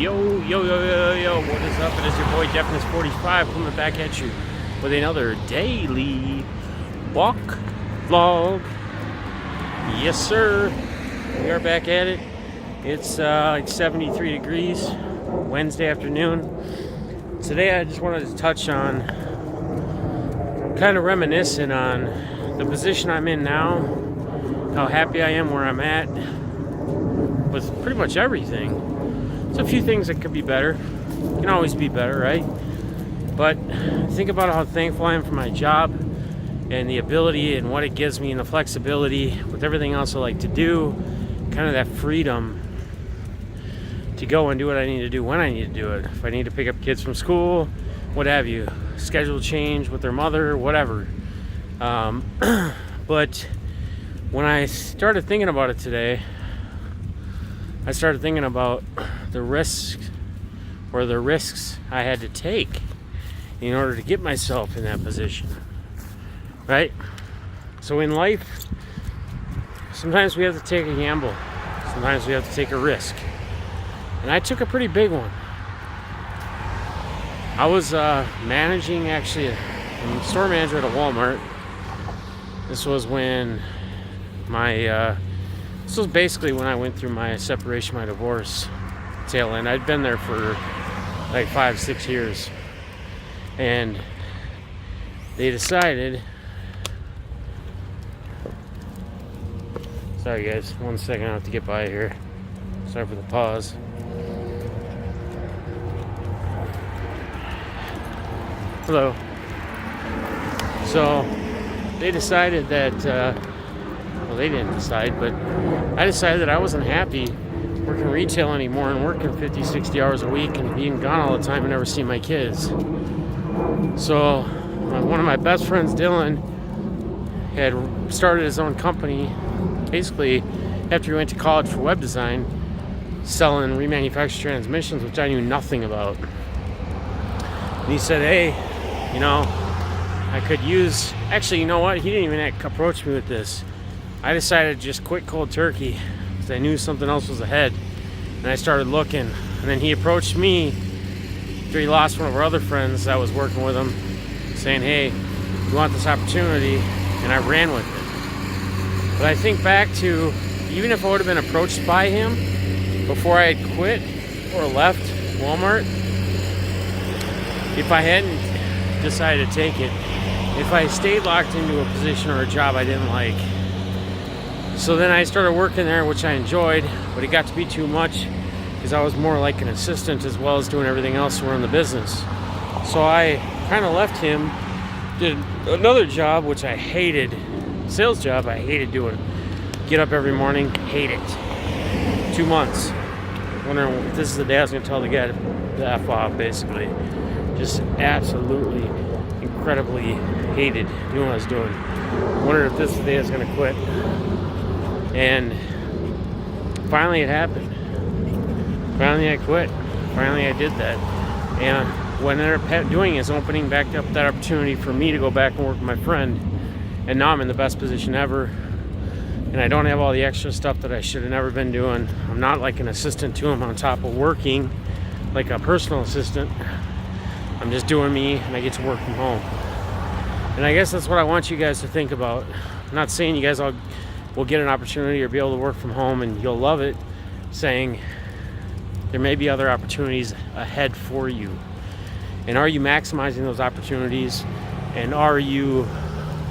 Yo, what is up? It is your boy Deafness45 coming back at you with another daily walk vlog. Yes, sir. We are back at it. It's like 73 degrees, Wednesday afternoon. Today I just wanted to touch on, kind of reminiscing on the position I'm in now, how happy I am where I'm at with pretty much everything. There's a few things that could be better. Can always be better, right? But think about how thankful I am for my job and the ability and what it gives me and the flexibility with everything else I like to do, kind of that freedom to go and do what I need to do when I need to do it. If I need to pick up kids from school, what have you, schedule change with their mother, whatever. But when I started thinking about it today, I started thinking about the risks I had to take in order to get myself in that position, right? So in life, sometimes we have to take a gamble. Sometimes we have to take a risk. And I took a pretty big one. I was managing, actually, I'm store manager at a Walmart. This was when this was basically when I went through my separation, my divorce tail end. I'd been there for like 5-6 years. And they decided, sorry guys, 1 second, I have to get by here. Sorry for the pause. Hello. So they decided that, well, they didn't decide, but I decided that I wasn't happy working retail anymore and working 50-60 hours a week and being gone all the time and never seeing my kids. So one of my best friends, Dylan, had started his own company basically after he went to college for web design, selling remanufactured transmissions, which I knew nothing about. And he said, hey, I could use, actually, you know what, he didn't even approach me with this. I decided to just quit cold turkey because I knew something else was ahead, and I started looking. And then he approached me after he lost one of our other friends that was working with him, saying, hey, you want this opportunity? And I ran with it. But I think back to, even if I would have been approached by him before I had quit or left Walmart, if I hadn't decided to take it, if I stayed locked into a position or a job I didn't like. So then I started working there, which I enjoyed, but it got to be too much because I was more like an assistant as well as doing everything else to run the business. So I kind of left him, did another job, which I hated, sales job I hated doing. Get up every morning, hate it. 2 months. Wondering if this is the day I was going to tell the guy to F off, basically. Just absolutely, incredibly hated doing what I was doing. Wondering if this is the day I was going to quit. And finally it happened. Finally I quit. Finally I did that. And what I ended up doing is opening back up that opportunity for me to go back and work with my friend. And now I'm in the best position ever. And I don't have all the extra stuff that I should have never been doing. I'm not like an assistant to him on top of working like a personal assistant. I'm just doing me, and I get to work from home. And I guess that's what I want you guys to think about. I'm not saying you guys all will get an opportunity or be able to work from home and you'll love it, saying there may be other opportunities ahead for you. And are you maximizing those opportunities? And are you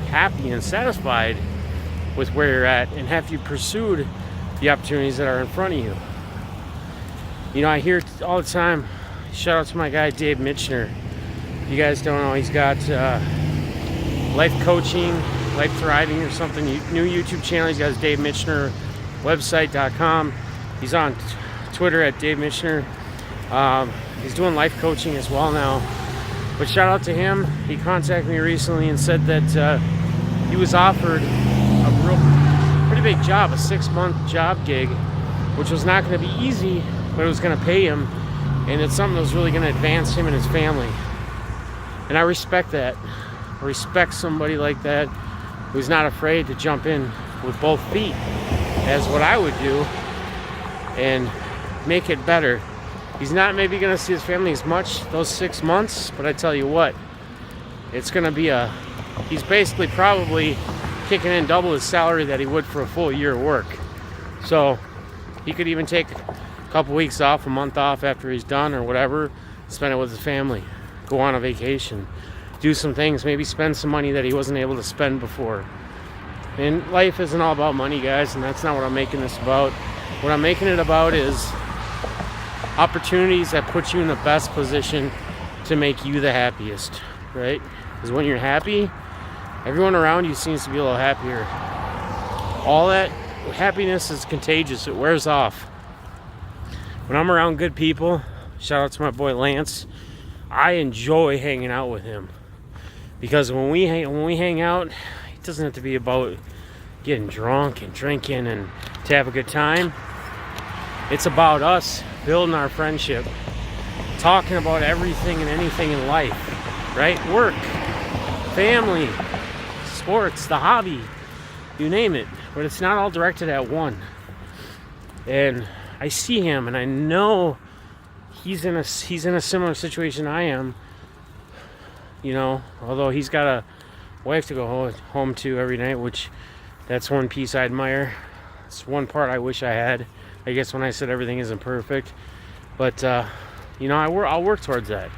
happy and satisfied with where you're at? And have you pursued the opportunities that are in front of you? I hear all the time, shout out to my guy Dave Mitchner. If you guys don't know, he's got life coaching, life thriving or something, new YouTube channel. He's got his Dave Mitchner website.com. He's on Twitter at Dave Mitchner. He's doing life coaching as well now. But shout out to him. He contacted me recently and said that he was offered a pretty big job, a 6-month job gig, which was not going to be easy, but it was going to pay him. And it's something that was really going to advance him and his family. And I respect that. I respect somebody like that who's not afraid to jump in with both feet, as what I would do, and make it better He's not maybe going to see his family as much those 6 months, but I tell you what, it's going to be he's basically probably kicking in double his salary that he would for a full year of work. So he could even take a couple weeks off, a month off after he's done or whatever, spend it with his family, go on a vacation, do some things, maybe spend some money that he wasn't able to spend before. And life isn't all about money, guys, and that's not what I'm making this about. What I'm making it about is opportunities that put you in the best position to make you the happiest, right? Because when you're happy, everyone around you seems to be a little happier. All that happiness is contagious. It wears off. When I'm around good people, shout out to my boy Lance, I enjoy hanging out with him. Because when we hang out, it doesn't have to be about getting drunk and drinking and to have a good time. It's about us building our friendship, talking about everything and anything in life, right? Work, family, sports, the hobby, you name it. But it's not all directed at one. And I see him, and I know he's in a similar situation I am. You know, although he's got a wife to go home to every night, which that's one piece I admire. It's one part I wish I had. I guess when I said everything isn't perfect, but you know, I'll work towards that.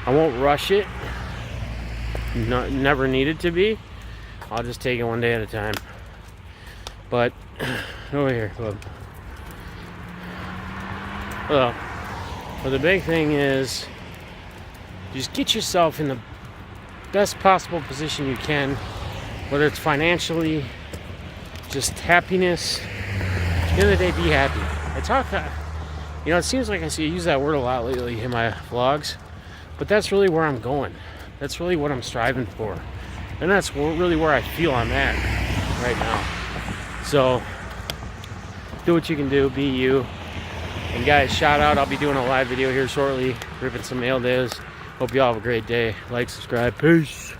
I won't rush it. Never needed to be. I'll just take it one day at a time. But over here, look. Well, the big thing is just get yourself in the best possible position you can, whether it's financially, just happiness. At the end of the day, be happy. I talk, you know, it seems like I use that word a lot lately in my vlogs, but that's really where I'm going. That's really what I'm striving for. And that's really where I feel I'm at right now. So, do what you can do, be you. And guys, shout out, I'll be doing a live video here shortly, ripping some mail days. Hope you all have a great day. Like, subscribe, peace.